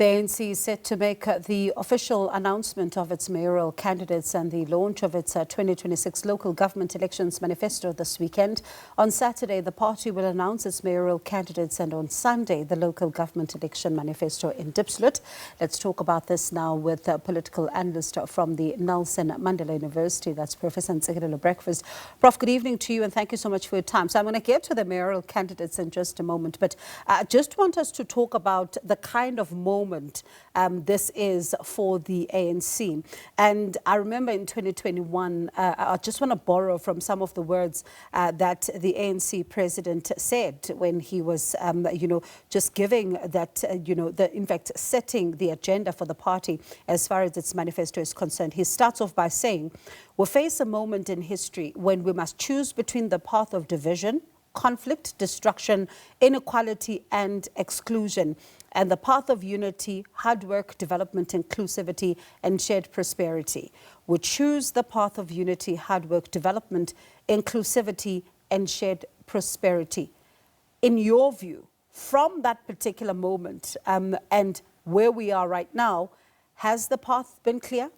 The ANC is set to make the official announcement of its mayoral candidates and the launch of its 2026 Local Government Elections Manifesto this weekend. On Saturday, the party will announce its mayoral candidates, and on Sunday, the Local Government Election Manifesto in Diepsloot. Let's talk about this now with a political analyst from the Nelson Mandela University. That's Professor Ntsikelelo Breakfast. Prof, good evening to you and thank you so much for your time. So I'm going to get to the mayoral candidates in just a moment, but I just want us to talk about the kind of moment this is for the ANC. And I remember in 2021, I just want to borrow from some of the words that the ANC president said when he was, just giving that, in fact, setting the agenda for the party as far as its manifesto is concerned. He starts off by saying, "We face a moment in history when we must choose between the path of division, conflict, destruction, inequality, and exclusion, and the path of unity, hard work, development, inclusivity, and shared prosperity. We choose the path of unity, hard work, development, inclusivity, and shared prosperity." In your view, from that particular moment and where we are right now, has the path been clear?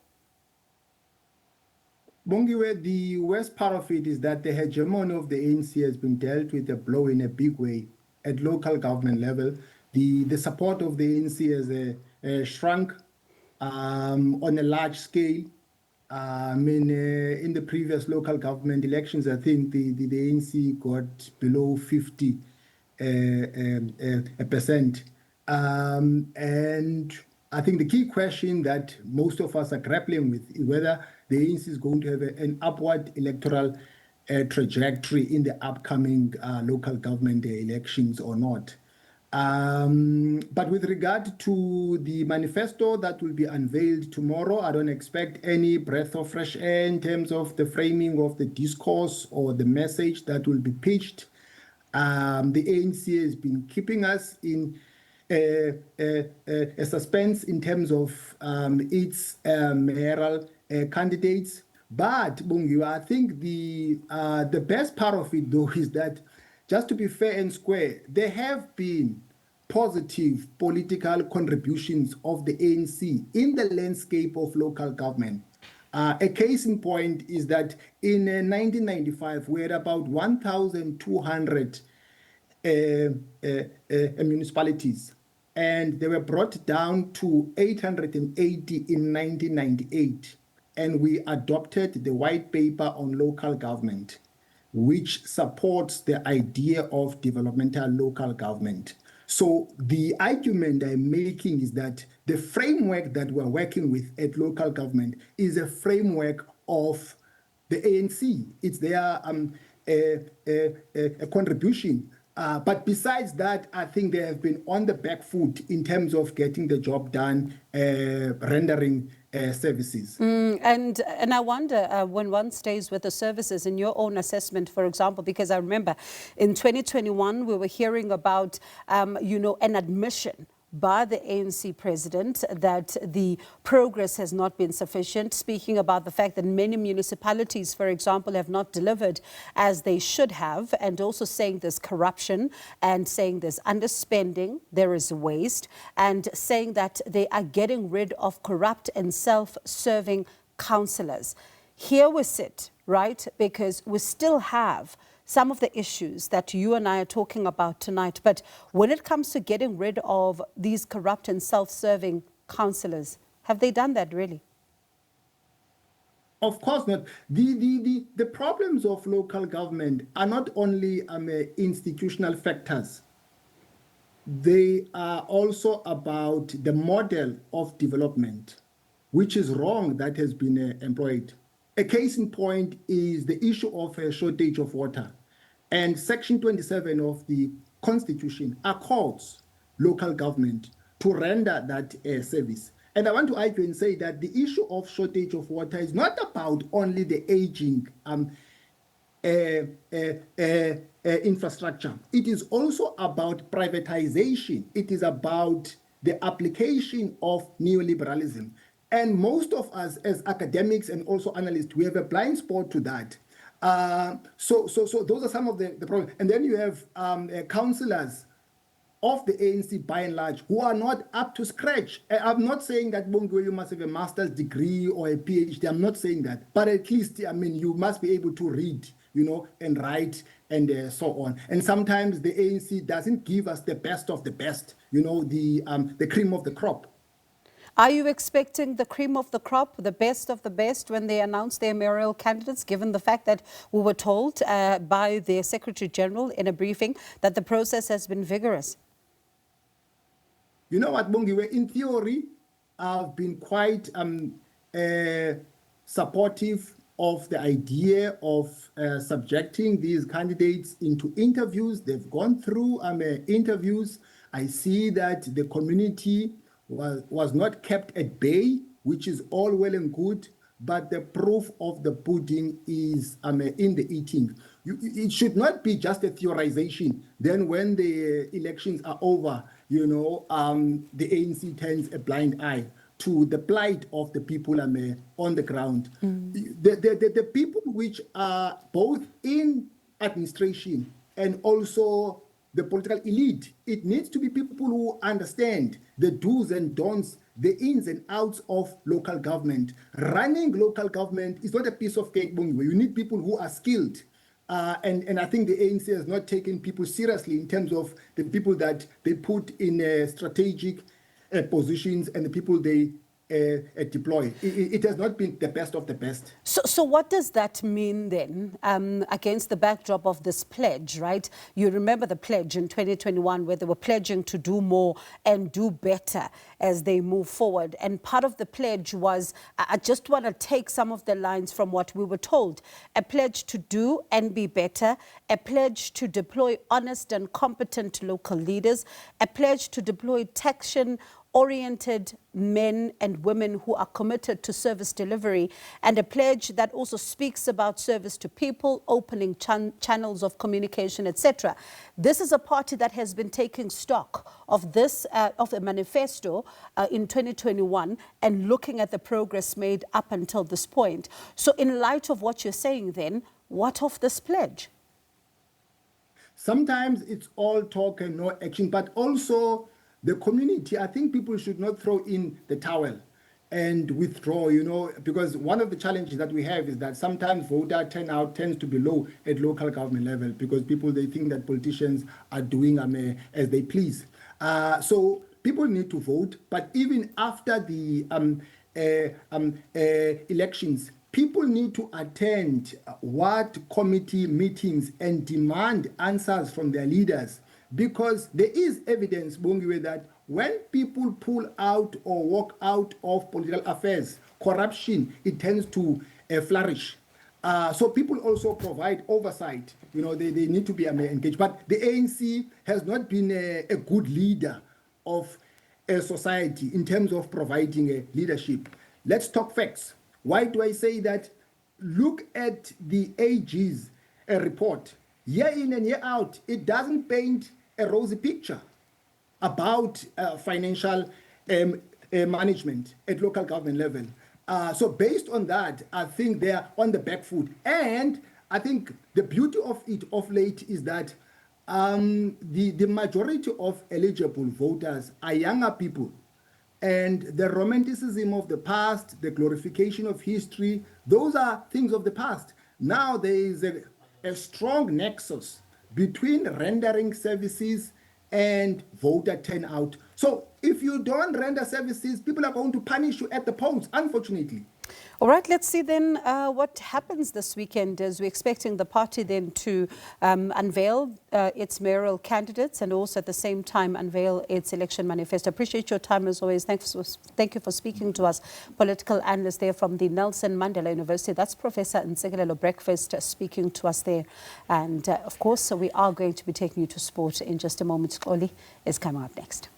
Bongiwe, the worst part of it is that the hegemony of the ANC has been dealt with a blow in a big way at local government level. The support of the ANC has shrunk on a large scale. In the previous local government elections, I think the ANC got below 50%. And I think the key question that most of us are grappling with is whether the ANC is going to have an upward electoral trajectory in the upcoming local government elections or not. But with regard to the manifesto that will be unveiled tomorrow, I don't expect any breath of fresh air in terms of the framing of the discourse or the message that will be pitched. The ANC has been keeping us in a suspense in terms of its mayoral candidates. But Bungiwa, I think the best part of it, though, is that, just to be fair and square, there have been positive political contributions of the ANC in the landscape of local government. A case in point is that in 1995, we had about 1,200 municipalities, and they were brought down to 880 in 1998. And we adopted the white paper on local government, which supports the idea of developmental local government. So the argument I'm making is that the framework that we're working with at local government is a framework of the ANC. It's their a contribution. But besides that, I think they have been on the back foot in terms of getting the job done, rendering services. And I wonder, when one stays with the services, in your own assessment, for example, because I remember in 2021, we were hearing about, an admission by the ANC president that the progress has not been sufficient, speaking about the fact that many municipalities, for example, have not delivered as they should have, and also saying there's corruption and saying there's underspending, there is waste, and saying that they are getting rid of corrupt and self-serving councillors. Here we sit, right, because we still have some of the issues that you and I are talking about tonight. But when it comes to getting rid of these corrupt and self-serving councillors, have they done that really? Of course not. The problems of local government are not only institutional factors. They are also about the model of development, which is wrong, that has been employed. A case in point is the issue of a shortage of water. And Section 27 of the Constitution accords local government to render that service. And I want to argue and say that the issue of shortage of water is not about only the aging infrastructure. It is also about privatization. It is about the application of neoliberalism. And most of us as academics and also analysts, we have a blind spot to that. So those are some of the problems. And then you have councillors of the ANC by and large who are not up to scratch. I'm not saying that Bongiwe, you must have a master's degree or a PhD. I'm not saying that. But at least, I mean, you must be able to read, and write and so on. And sometimes the ANC doesn't give us the best of the best, the cream of the crop. Are you expecting the cream of the crop, the best of the best, when they announce their mayoral candidates, given the fact that we were told by their Secretary General in a briefing that the process has been vigorous? You know what, Bongiwe, in theory, I've been quite supportive of the idea of subjecting these candidates into interviews. They've gone through interviews. I see that the community was not kept at bay, which is all well and good, but the proof of the pudding is in the eating. It should not be just a theorization. Then when the elections are over, the ANC turns a blind eye to the plight of the people on the ground. The people which are both in administration and also the political elite, it needs to be people who understand the do's and don'ts, the ins and outs of local government. Running local government is not a piece of cake, Bongiwe. You need people who are skilled. And I think the ANC has not taken people seriously in terms of the people that they put in strategic positions and the people they deploy. It has not been the best of the best. So what does that mean then against the backdrop of this pledge, right? You remember the pledge in 2021 where they were pledging to do more and do better as they move forward. And part of the pledge was, I just want to take some of the lines from what we were told, a pledge to do and be better, a pledge to deploy honest and competent local leaders, a pledge to deploy action-oriented men and women who are committed to service delivery, and a pledge that also speaks about service to people, opening channels of communication, etc. This is a party that has been taking stock of this, of a manifesto in 2021 and looking at the progress made up until this point. So in light of what you're saying then, what of this pledge? Sometimes it's all talk and no action, but also the community, I think people should not throw in the towel and withdraw, because one of the challenges that we have is that sometimes voter turnout tends to be low at local government level because they think that politicians are doing as they please. So people need to vote, but even after the elections, people need to attend ward committee meetings and demand answers from their leaders. Because there is evidence, Bongiwe, that when people pull out or walk out of political affairs, corruption, it tends to flourish. So people also provide oversight. They need to be engaged. But the ANC has not been a good leader of a society in terms of providing leadership. Let's talk facts. Why do I say that? Look at the AG's report. Year in and year out, it doesn't paint a rosy picture about financial management at local government level. So based on that, I think they are on the back foot. And I think the beauty of it of late is that the majority of eligible voters are younger people. And the romanticism of the past, the glorification of history, those are things of the past. Now there is a strong nexus between rendering services and voter turnout. So if you don't render services, people are going to punish you at the polls, unfortunately. All right, let's see then what happens this weekend as we're expecting the party then to unveil its mayoral candidates and also at the same time unveil its election manifesto. Appreciate your time as always. Thank you for speaking to us. Political analyst there from the Nelson Mandela University. That's Professor Ntsikelelo Breakfast speaking to us there. And of course, we are going to be taking you to sport in just a moment. Oli is coming up next.